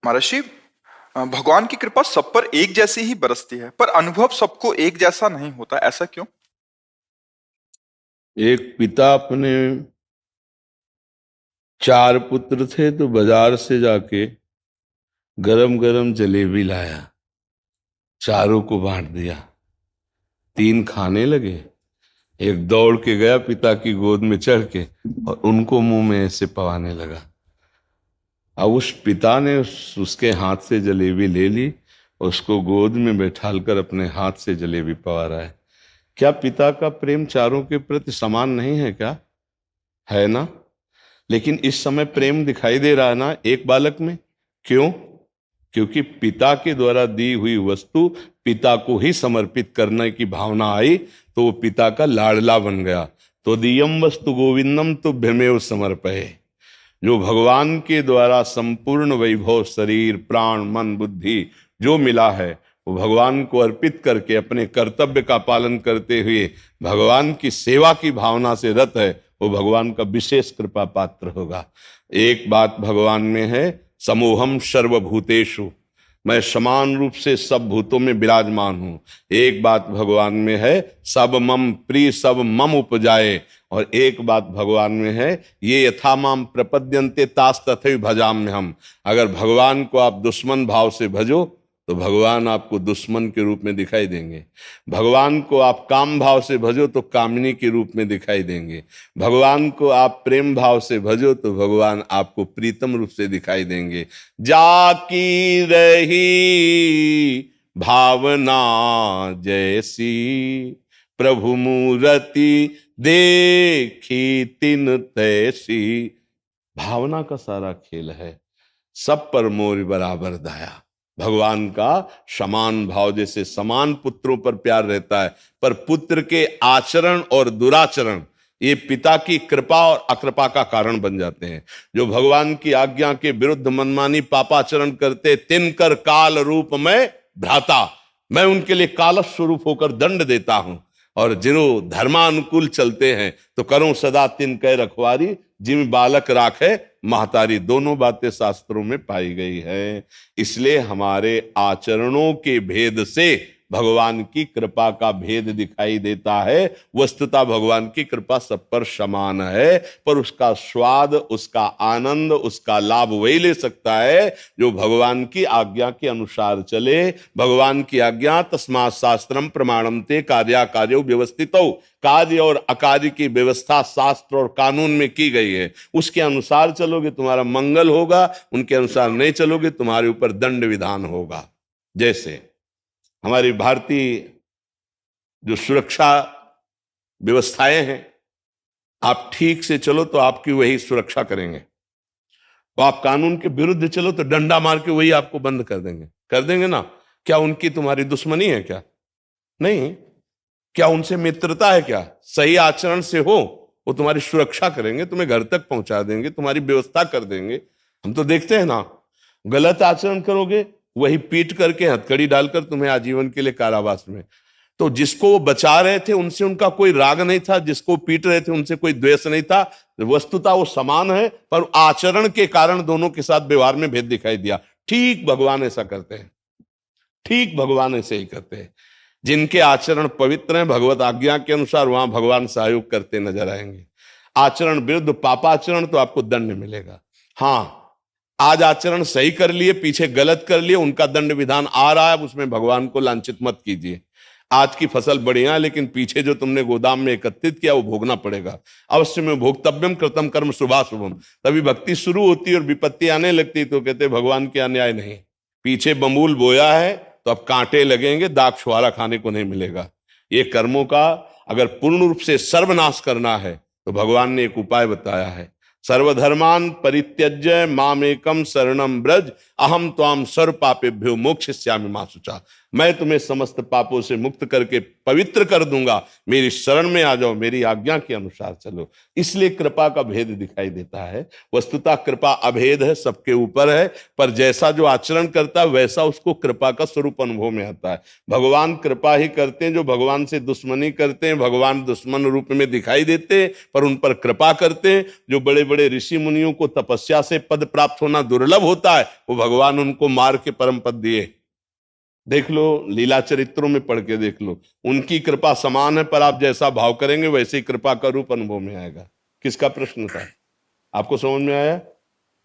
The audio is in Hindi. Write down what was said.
महर्षि, भगवान की कृपा सब पर एक जैसी ही बरसती है, पर अनुभव सबको एक जैसा नहीं होता। ऐसा क्यों? एक पिता अपने 4 पुत्र थे तो बाजार से जाके गरम गरम जलेबी लाया, चारों को बांट दिया। 3 खाने लगे, एक दौड़ के गया पिता की गोद में चढ़ के और उनको मुंह में ऐसे पवाने लगा। अब उस पिता ने उसके हाथ से जलेबी ले ली और उसको गोद में बैठालकर अपने हाथ से जलेबी पवा रहा है। क्या पिता का प्रेम चारों के प्रति समान नहीं है क्या? है ना? लेकिन इस समय प्रेम दिखाई दे रहा है ना एक बालक में। क्यों? क्योंकि पिता के द्वारा दी हुई वस्तु पिता को ही समर्पित करने की भावना आई, तो वो पिता का लाडला बन गया। तो दियम वस्तु गोविंदम तुभ्यमेव समर्पये। जो भगवान के द्वारा संपूर्ण वैभव, शरीर, प्राण, मन, बुद्धि जो मिला है, वो भगवान को अर्पित करके अपने कर्तव्य का पालन करते हुए भगवान की सेवा की भावना से रत है, वो भगवान का विशेष कृपा पात्र होगा। एक बात भगवान में है, समोहम सर्वभूतेषु, मैं समान रूप से सब भूतों में विराजमान हूं। एक बात भगवान में है, सब मम प्रिय सब मम उपजाए। और एक बात भगवान में है, ये यथा माम प्रपद्यन्ते तास तथैव भजाम्य हम। अगर भगवान को आप दुश्मन भाव से भजो तो भगवान आपको दुश्मन के रूप में दिखाई देंगे। भगवान को आप काम भाव से भजो तो कामिनी के रूप में दिखाई देंगे। भगवान को आप प्रेम भाव से भजो तो भगवान आपको प्रीतम रूप से दिखाई देंगे। जाकी रही भावना जैसी, प्रभु मूर्ति देखी तिन तैसी। भावना का सारा खेल है, सब पर मोर बराबर दया। भगवान का समान भाव, जैसे समान पुत्रों पर प्यार रहता है, पर पुत्र के आचरण और दुराचरण ये पिता की कृपा और अकृपा का कारण बन जाते हैं। जो भगवान की आज्ञा के विरुद्ध मनमानी पापाचरण करते, तिनकर काल रूप में भ्राता, मैं उनके लिए कालस स्वरूप होकर दंड देता हूं। और जिन्हों धर्मानुकूल चलते हैं तो करो सदा तिन कह रखवारी, जिम बालक राखे महतारी। दोनों बातें शास्त्रों में पाई गई है। इसलिए हमारे आचरणों के भेद से भगवान की कृपा का भेद दिखाई देता है। वस्तुतः भगवान की कृपा सब पर समान है, पर उसका स्वाद, उसका आनंद, उसका लाभ वही ले सकता है जो भगवान की आज्ञा के अनुसार चले। भगवान की आज्ञा तस्मात् शास्त्रम प्रमाणम ते कार्याकार्यो व्यवस्थितौ। कार्य और अकार्य की व्यवस्था शास्त्र और कानून में की गई है। उसके अनुसार चलोगे तुम्हारा मंगल होगा, उनके अनुसार नहीं चलोगे तुम्हारे ऊपर दंड विधान होगा। जैसे हमारी भारतीय जो सुरक्षा व्यवस्थाएं हैं, आप ठीक से चलो तो आपकी वही सुरक्षा करेंगे, तो आप कानून के विरुद्ध चलो तो डंडा मार के वही आपको बंद कर देंगे ना। क्या उनकी तुम्हारी दुश्मनी है क्या? नहीं। क्या उनसे मित्रता है क्या? सही आचरण से हो, वो तुम्हारी सुरक्षा करेंगे, तुम्हें घर तक पहुंचा देंगे, तुम्हारी व्यवस्था कर देंगे। हम तो देखते हैं ना, गलत आचरण करोगे वही पीट करके हथकड़ी डालकर तुम्हें आजीवन के लिए कारावास में। तो जिसको वो बचा रहे थे उनसे उनका कोई राग नहीं था, जिसको पीट रहे थे उनसे कोई द्वेष नहीं था। वस्तुतः वो समान है, पर आचरण के कारण दोनों के साथ व्यवहार में भेद दिखाई दिया। ठीक भगवान ऐसा करते हैं, ठीक भगवान ऐसे ही करते हैं। जिनके आचरण पवित्र हैं भगवत आज्ञा के अनुसार, वहां भगवान सहयोग करते नजर आएंगे। आचरण विरुद्ध पापाचरण तो आपको दंड मिलेगा। हाँ, आज आचरण सही कर लिए, पीछे गलत कर लिए, उनका दंड विधान आ रहा है, उसमें भगवान को लांछित मत कीजिए। आज की फसल बढ़िया, लेकिन पीछे जो तुमने गोदाम में एकत्रित किया वो भोगना पड़ेगा। अवश्य में भोक्तव्यम कृतम कर्म शुभाशुभम। तभी भक्ति शुरू होती है और विपत्ति आने लगती तो कहते भगवान के अन्याय नहीं। पीछे बमूल बोया है तो अब कांटे लगेंगे, दाग छुहारा खाने को नहीं मिलेगा। ये कर्मों का अगर पूर्ण रूप से सर्वनाश करना है तो भगवान ने एक उपाय बताया है। सर्वधर्मान परित्यज्य मामेकम शरणम ब्रज, अहम त्वाम सर्व पापेभ्यो मोक्षयिष्यामि मा शुचा। मैं तुम्हें समस्त पापों से मुक्त करके पवित्र कर दूंगा, मेरी शरण में आ जाओ, मेरी आज्ञा के अनुसार चलो। इसलिए कृपा का भेद दिखाई देता है। वस्तुतः कृपा अभेद है, सबके ऊपर है, पर जैसा जो आचरण करता है वैसा उसको कृपा का स्वरूप अनुभव में आता है। भगवान कृपा ही करते हैं, जो भगवान से दुश्मनी करते हैं भगवान दुश्मन रूप में दिखाई देते हैं, पर उन पर कृपा करते हैं। जो बड़े बड़े ऋषि मुनियों को तपस्या से पद प्राप्त होना दुर्लभ होता है, वो भगवान उनको मार के परम पद दिए। देख लो, लीला चरित्रों में पढ़ के देख लो, उनकी कृपा समान है, पर आप जैसा भाव करेंगे वैसे ही कृपा का रूप अनुभव में आएगा। किसका प्रश्न था? आपको समझ में आया?